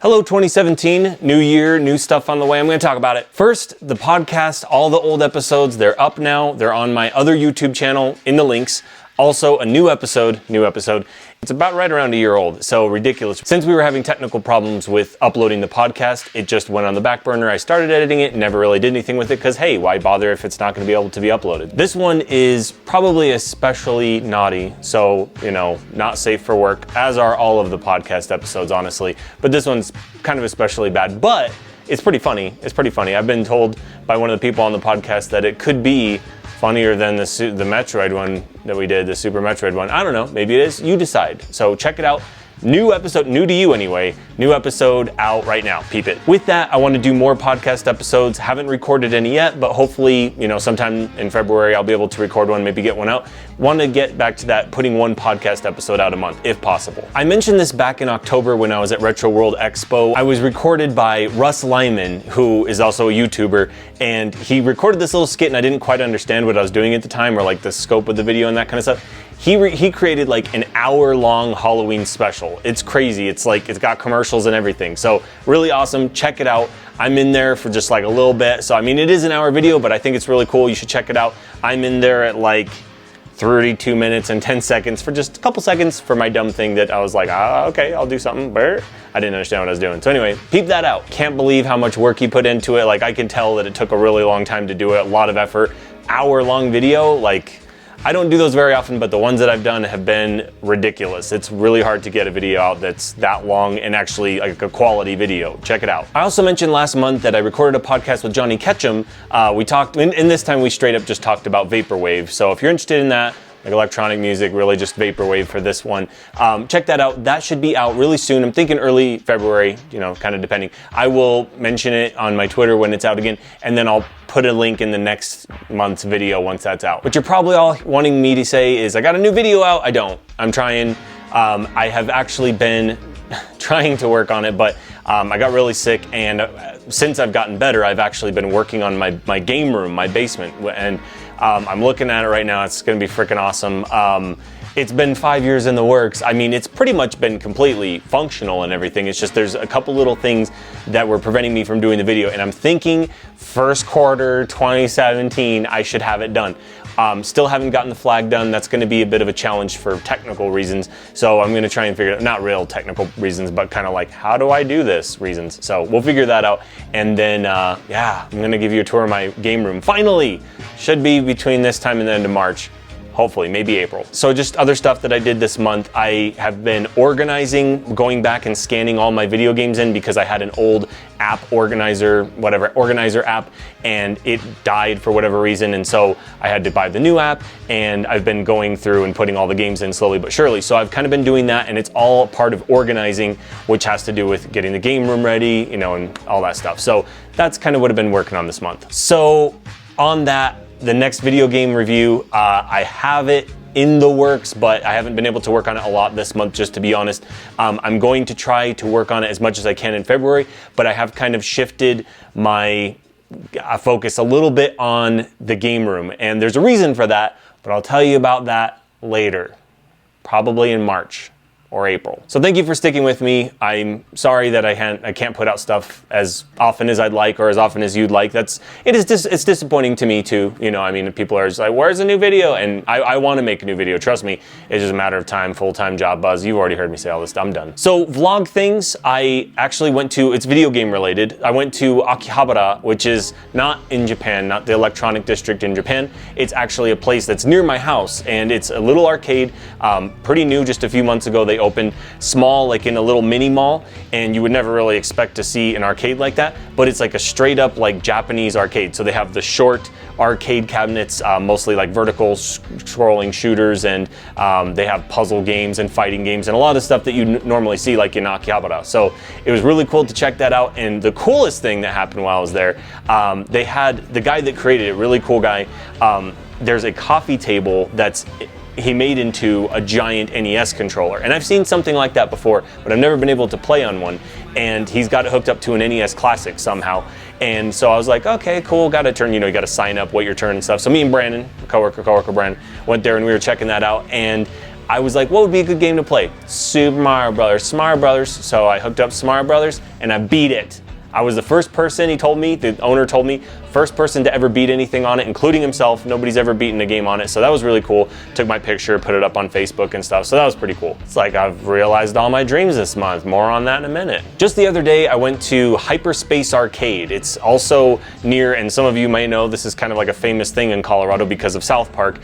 Hello 2017, new year, new stuff on the way. I'm going to talk about it. First, the podcast, all the old episodes, they're up now. They're on my other YouTube channel in the links. Also, a new episode. It's about right around a year old, so ridiculous. Since we were having technical problems with uploading the podcast, it just went on the back burner. I started editing it, never really did anything with it because, hey, why bother if it's not going to be able to be uploaded? This one is probably especially naughty, so, not safe for work, as are all of the podcast episodes, honestly. But this one's kind of especially bad, but it's pretty funny. I've been told by one of the people on the podcast that it could be funnier than the Metroid one that we did, the Super Metroid one. I don't know, maybe it is, you decide. So check it out. New episode, new to you anyway, new episode out right now, peep it. With that, I want to do more podcast episodes. Haven't recorded any yet, but hopefully, sometime in February, I'll be able to record one, maybe get one out. Want to get back to that, putting one podcast episode out a month, if possible. I mentioned this back in October when I was at Retro World Expo. I was recorded by Russ Lyman, who is also a YouTuber, and he recorded this little skit and I didn't quite understand what I was doing at the time, or like the scope of the video and that kind of stuff. He created like an hour-long Halloween special. It's crazy. It's got commercials and everything. So really awesome. Check it out. I'm in there for just like a little bit. So I mean, it is an hour video, but I think it's really cool. You should check it out. I'm in there at like 32 minutes and 10 seconds for just a couple seconds for my dumb thing that I was like, okay, I'll do something. I didn't understand what I was doing. So anyway, peep that out. Can't believe how much work he put into it. Like, I can tell that it took a really long time to do it, a lot of effort. Hour-long video, like, I don't do those very often, but the ones that I've done have been ridiculous. It's really hard to get a video out that's that long and actually like a quality video. Check it out. I also mentioned last month that I recorded a podcast with Johnny Ketchum. We talked, and this time we straight up just talked about Vaporwave. So if you're interested in that, like electronic music, really just Vaporwave for this one, check that out. That should be out really soon. I'm thinking early February, kind of depending. I will mention it on my Twitter when it's out again, and then I'll put a link in the next month's video once that's out. What you're probably all wanting me to say is, I got a new video out. I don't. I'm trying. I have actually been trying to work on it, but I got really sick, and since I've gotten better, I've actually been working on my game room, my basement, and I'm looking at it right now. It's gonna be freaking awesome. It's been 5 years in the works. I mean, it's pretty much been completely functional and everything. It's just there's a couple little things that were preventing me from doing the video, and I'm thinking first quarter 2017 I should have it done. Still haven't gotten the flag done. That's going to be a bit of a challenge for technical reasons. So I'm going to try and figure it out, not real technical reasons, but kind of like, how do I do this reasons. So we'll figure that out. And then, yeah, I'm going to give you a tour of my game room. Finally, should be between this time and the end of March. Hopefully, maybe April. So just other stuff that I did this month. I have been organizing, going back and scanning all my video games in because I had an old app organizer app, and it died for whatever reason. And so I had to buy the new app, and I've been going through and putting all the games in slowly but surely. So I've kind of been doing that, and it's all part of organizing, which has to do with getting the game room ready, and all that stuff. So that's kind of what I've been working on this month. So on that, the next video game review, I have it in the works, but I haven't been able to work on it a lot this month, just to be honest. I'm going to try to work on it as much as I can in February, but I have kind of shifted my focus a little bit on the game room, and there's a reason for that, but I'll tell you about that later, probably in March or April. So thank you for sticking with me. I'm sorry that I can't put out stuff as often as I'd like, or as often as you'd like. It's disappointing to me too. I mean, people are just like, where's a new video? And I want to make a new video. Trust me, it's just a matter of time, full-time job buzz. You've already heard me say all this. I'm done. So vlog things, I actually went to, it's video game related. I went to Akihabara, which is not in Japan, not the electronic district in Japan. It's actually a place that's near my house, and it's a little arcade, pretty new, just a few months ago. They opened small, like in a little mini mall, and you would never really expect to see an arcade like that, but it's like a straight up like Japanese arcade. So they have the short arcade cabinets, mostly like vertical scrolling shooters, and they have puzzle games and fighting games and a lot of stuff that you normally see like in Akihabara. So it was really cool to check that out. And the coolest thing that happened while I was there, they had the guy that created it, really cool guy. There's a coffee table he made into a giant NES controller. And I've seen something like that before, but I've never been able to play on one. And he's got it hooked up to an NES Classic somehow. And so I was like, okay, cool, got to turn, you got to sign up, wait your turn and stuff. So me and Brandon, coworker Brandon, went there and we were checking that out. And I was like, what would be a good game to play? Super Mario Brothers, Smart Brothers. So I hooked up Smart Brothers and I beat it. I was the first person, he told me, the owner told me, first person to ever beat anything on it, including himself. Nobody's ever beaten a game on it, so that was really cool. Took my picture, put it up on Facebook and stuff, so that was pretty cool. It's like I've realized all my dreams this month. More on that in a minute. Just the other day, I went to Hyperspace Arcade. It's also near, and some of you may know, this is kind of like a famous thing in Colorado because of South Park.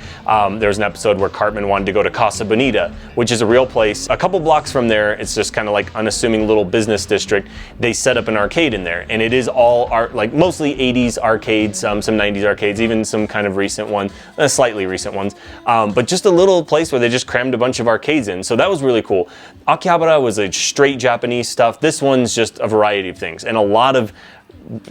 There's an episode where Cartman wanted to go to Casa Bonita, which is a real place. A couple blocks from there, it's just kind of like unassuming little business district. They set up an arcade in there, and it is all art, like mostly 80s arcades, some 90s arcades, even some kind of recent ones, slightly recent ones, but just a little place where they just crammed a bunch of arcades in, so that was really cool. Akihabara was a straight Japanese stuff. This one's just a variety of things, and a lot of,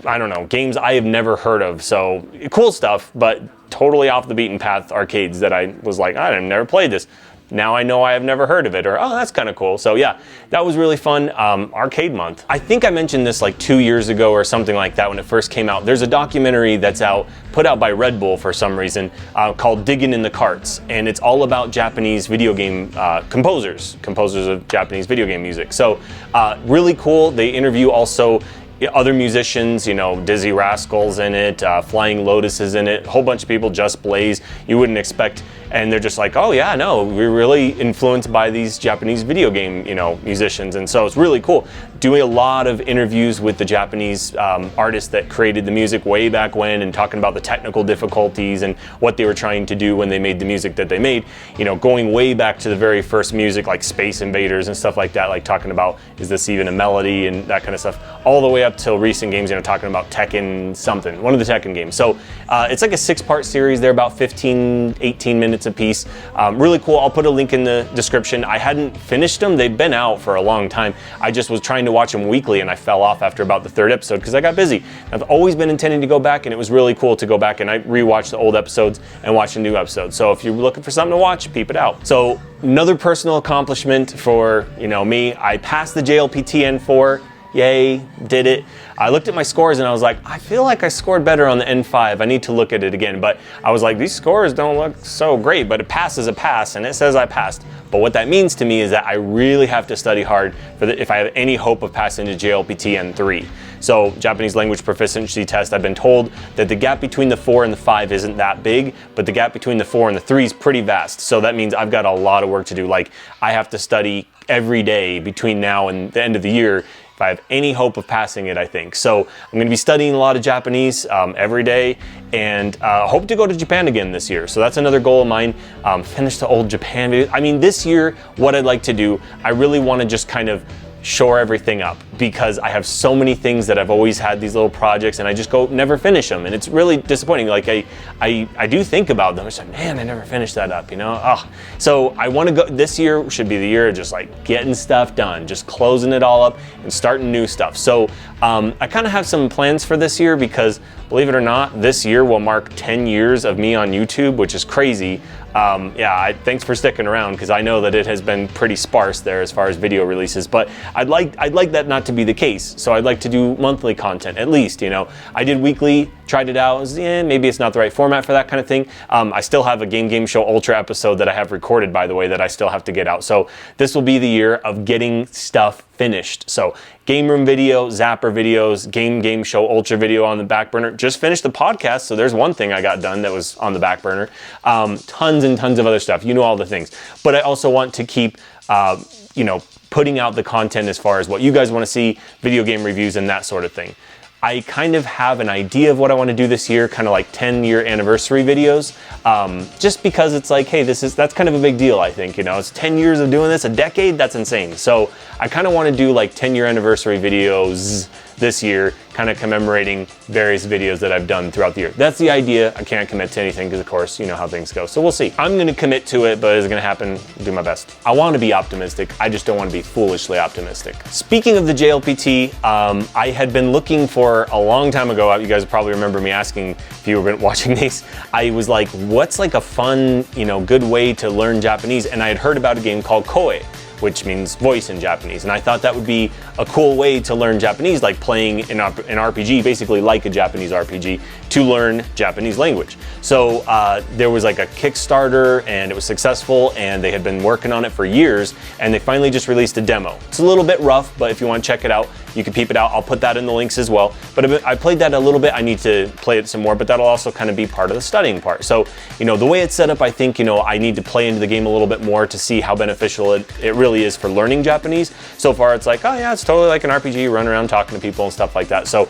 I don't know, games I have never heard of, so cool stuff, but totally off the beaten path arcades that I was like, I've never played this. Now I know I have never heard of it, or oh, that's kind of cool. So yeah, that was really fun. Arcade month. I think I mentioned this like 2 years ago or something like that when it first came out. There's a documentary that's put out by Red Bull for some reason, called Diggin in the Carts, and it's all about Japanese video game composers of Japanese video game music. So really cool. They interview also other musicians, you know, Dizzy Rascal's in it, Flying Lotus is in it, a whole bunch of people, Just Blaze, you wouldn't expect, and they're just like, oh yeah, no, we're really influenced by these Japanese video game, you know, musicians, and so it's really cool. Doing a lot of interviews with the Japanese artists that created the music way back when, and talking about the technical difficulties and what they were trying to do when they made the music that they made, you know, going way back to the very first music like Space Invaders and stuff like that, like talking about, is this even a melody and that kind of stuff, all the way up till recent games, you know, talking about Tekken something, one of the Tekken games. So it's like a 6-part series. They're about 15, 18 minutes a piece. Really cool. I'll put a link in the description. I hadn't finished them. They've been out for a long time. I just was trying to watch them weekly, and I fell off after about the 3rd episode because I got busy. I've always been intending to go back, and it was really cool to go back and I rewatch the old episodes and watch the new episodes. So if you're looking for something to watch, peep it out. So another personal accomplishment for, you know, me, I passed the JLPT N4. Yay, did it. I looked at my scores and I was like, I feel like I scored better on the N5. I need to look at it again. But I was like, these scores don't look so great, but a pass is a pass, and it says I passed. But what that means to me is that I really have to study hard if I have any hope of passing to JLPT N3. So Japanese language proficiency test, I've been told that the gap between the 4 and the 5 isn't that big, but the gap between the 4 and the 3 is pretty vast. So that means I've got a lot of work to do. Like, I have to study every day between now and the end of the year if I have any hope of passing it, I think. So I'm going to be studying a lot of Japanese every day, and hope to go to Japan again this year. So that's another goal of mine. Finish the old Japan videos. I mean, this year, what I'd like to do, I really want to just kind of shore everything up, because I have so many things that I've always had, these little projects, and I just never finish them, and it's really disappointing. Like I do think about them. It's like, man, I never finished that up, you know? Oh. So I want to go, this year should be the year of just like getting stuff done, just closing it all up and starting new stuff. So I kind of have some plans for this year, because believe it or not, this year will mark 10 years of me on YouTube, which is crazy. Thanks for sticking around, because I know that it has been pretty sparse there as far as video releases, but I'd like that not to be the case. So I'd like to do monthly content at least, you know. I did weekly, tried it out, maybe it's not the right format for that kind of thing. I still have a Game Show Ultra episode that I have recorded, by the way, that I still have to get out. So this will be the year of getting stuff finished. So game room video, Zapper videos, Game Show Ultra video on the back burner. Just finished the podcast, so there's one thing I got done that was on the back burner. Tons and tons of other stuff. You know all the things. But I also want to keep, putting out the content as far as what you guys want to see, video game reviews and that sort of thing. I kind of have an idea of what I want to do this year, kind of like 10-year anniversary videos, just because it's like, hey, that's kind of a big deal, I think, you know, it's 10 years of doing this, a decade, that's insane. So I kind of want to do like 10-year anniversary videos this year, kind of commemorating various videos that I've done throughout the year. That's the idea. I can't commit to anything because, of course, you know how things go. So we'll see. I'm going to commit to it, but is it going to happen? Do my best. I want to be optimistic. I just don't want to be foolishly optimistic. Speaking of the JLPT, I had been looking for a long time ago. You guys probably remember me asking if you were watching these. I was like, what's like a fun, good way to learn Japanese? And I had heard about a game called Koe, which means voice in Japanese. And I thought that would be a cool way to learn Japanese, like playing an RPG, basically like a Japanese RPG, to learn Japanese language. So there was like a Kickstarter, and it was successful, and they had been working on it for years, and they finally just released a demo. It's a little bit rough, but if you want to check it out, you can peep it out. I'll put that in the links as well. But I played that a little bit. I need to play it some more, but that'll also kind of be part of the studying part. So, you know, the way it's set up, I think, you know, I need to play into the game a little bit more to see how beneficial it really is for learning Japanese. So far, it's like, oh yeah, it's totally like an RPG, run around talking to people and stuff like that. So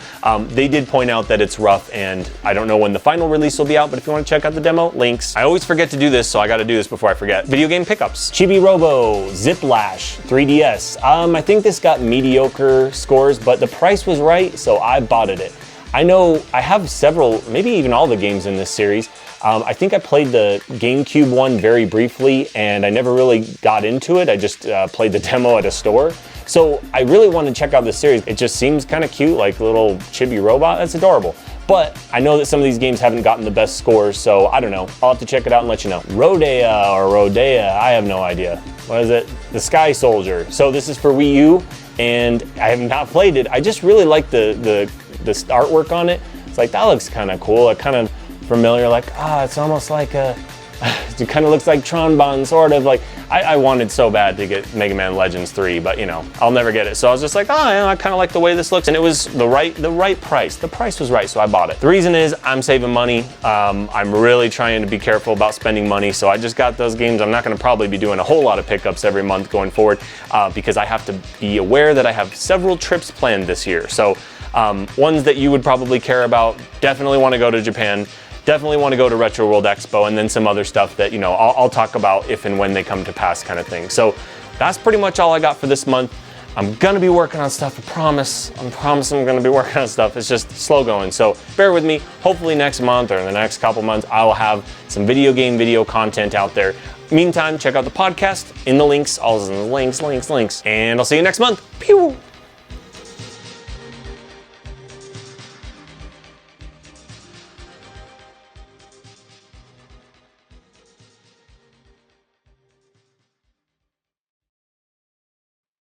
they did point out that it's rough, and I don't know when the final release will be out, but if you want to check out the demo, links. I always forget to do this, so I got to do this before I forget. Video game pickups. Chibi Robo, Ziplash, 3DS. I think this got mediocre scores, but the price was right, so I botted it. I know I have several, maybe even all the games in this series. I think I played the GameCube one very briefly, and I never really got into it. I just played the demo at a store. So I really want to check out this series. It just seems kind of cute, like a little chibi robot. That's adorable. But I know that some of these games haven't gotten the best scores, so I don't know. I'll have to check it out and let you know. Rodea or Rodea, I have no idea. What is it? The Sky Soldier. So this is for Wii U, and I have not played it. I just really like the artwork on it. It's like, that looks kind of cool. It kind of familiar, like, it's almost like it kind of looks like Tronbon, sort of. Like, I wanted so bad to get Mega Man Legends 3, but you know, I'll never get it. So I was just like, yeah, I kind of like the way this looks, and it was the right price. The price was right, so I bought it. The reason is I'm saving money. I'm really trying to be careful about spending money, so I just got those games. I'm not going to probably be doing a whole lot of pickups every month going forward, because I have to be aware that I have several trips planned this year. So ones that you would probably care about, definitely want to go to Japan. Definitely want to go to Retro World Expo, and then some other stuff that, you know, I'll talk about if and when they come to pass, kind of thing. So that's pretty much all I got for this month. I'm going to be working on stuff, I promise. I'm promising I'm going to be working on stuff. It's just slow going. So bear with me. Hopefully next month or in the next couple months, I will have some video content out there. Meantime, check out the podcast in the links, all in the links. And I'll see you next month. Pew!